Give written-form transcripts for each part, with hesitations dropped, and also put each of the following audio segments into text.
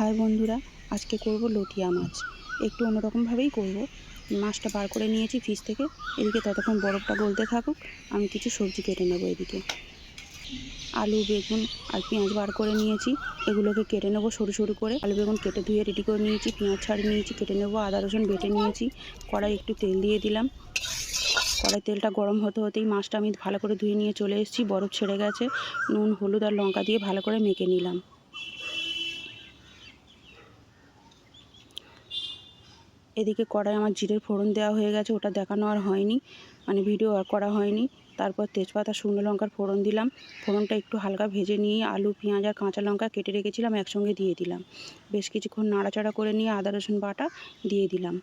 High বন্ধুরা, আজকে করব লটিয়া মাছ। একটু অন্যরকমভাবেই করব। মাছটা বার করে নিয়েছি ফ্রিজ থেকে। এদিকে ততক্ষণ বরফটা গলতে থাকুক, আমি কিছু সবজি কেটে নেব। এদিকে আলু, বেগুন আর পেঁয়াজ বার করে নিয়েছি, এগুলোকে কেটে নেব সরু সরু করে। আলু বেগুন কেটে ধুয়ে রেডি করে নিয়েছি, পেঁয়াজ ছাড়িয়ে নিয়েছি, কেটে নেব। আদা রসুন বেটে নিয়েছি। কড়াই একটু তেল দিয়ে দিলাম। কড়াই তেলটা গরম হতে হতেই মাছটা আমি ভালো করে ধুয়ে নিয়ে চলে এসেছি। বরফ ছেড়ে গেছে। নুন, হলুদ আর লঙ্কা দিয়ে ভালো করে মেখে নিলাম। এদিকে কড়াই আমার জিরের ফোড়ন দেওয়া হয়ে গেছে, ওটা দেখানো আর হয়নি, ভিডিও আর করা হয়নি। তারপর তেজপাতা, শুকনো লঙ্কার ফোড়ন দিলাম। ফোড়নটা একটু হালকা ভেজে নিয়ে আলু, পেঁয়াজ আর কাঁচা লঙ্কা কেটে রেখেছিলাম একসঙ্গে দিয়ে দিলাম। বেশ কিছুক্ষণ নাড়াচাড়া করে নিয়ে আদা রসুন বাটা দিয়ে দিলাম।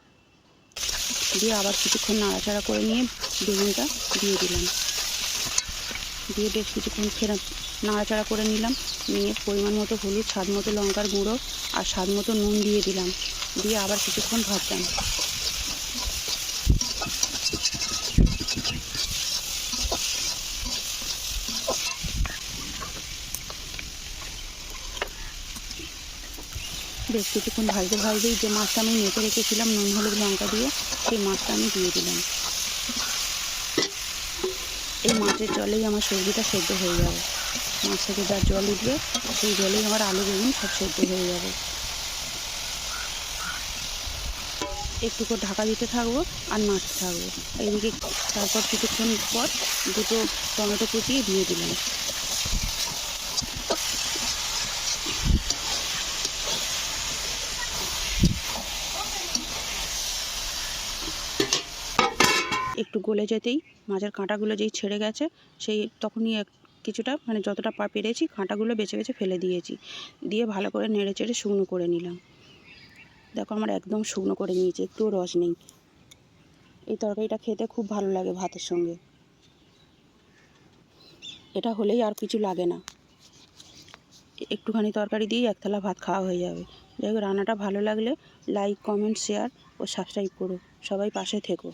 দিয়ে আবার কিছুক্ষণ নাড়াচাড়া করে নিয়ে বেগুনটা দিয়ে দিলাম। দিয়ে বেশ কিছুক্ষণ ফের নাড়াচাড়া করে নিলাম। নিয়ে পরিমাণ মতো হলুদ, স্বাদ মতো লঙ্কার গুঁড়ো আর স্বাদ মতো নুন দিয়ে দিলাম। দিয়ে আবার কিছুক্ষণ ভাজলাম। বেশ কিছুক্ষণ ভাজতেই যে মাছটা আমি মেখে রেখেছিলাম নুন, হলুদ, লঙ্কা দিয়ে, সেই মাছটা আমি দিয়ে দিলাম। এই মাছের জলেই আমার সবজিটা সেদ্ধ হয়ে যাবে। মাছ থেকে যা জল উঠবে সেই জলেই আমার আলু, বেগুন সব সেদ্ধ হয়ে যাবে। একটু করে ঢাকা দিতে থাকবো আর নাড়তে থাকবো। এইদিকে তারপর কিছুক্ষণ পর দুটো টমেটো কুচিয়ে দিয়ে দিলাম। একটু গলে যেতেই মাছের কাঁটাগুলো যেই ছেড়ে গেছে, সেই তখনই কিছুটা যতটা পেরেছি কাঁটাগুলো বেছে বেছে ফেলে দিয়েছি। দিয়ে ভালো করে নেড়ে চেড়ে শুকনো করে নিলাম। দেখো আমার একদম শুকনো করে নিয়েছি, একটুও রস নেই। এই তরকারিটা খেতে খুব ভালো লাগে ভাতের সঙ্গে। এটা হলেই আর কিছু লাগে না। একটুখানি তরকারি দিয়েই এক থালা ভাত খাওয়া হয়ে যাবে। যাই হোক, রান্নাটা ভালো লাগলে লাইক, কমেন্ট, শেয়ার ও সাবস্ক্রাইব করো। সবাই পাশে থেকো।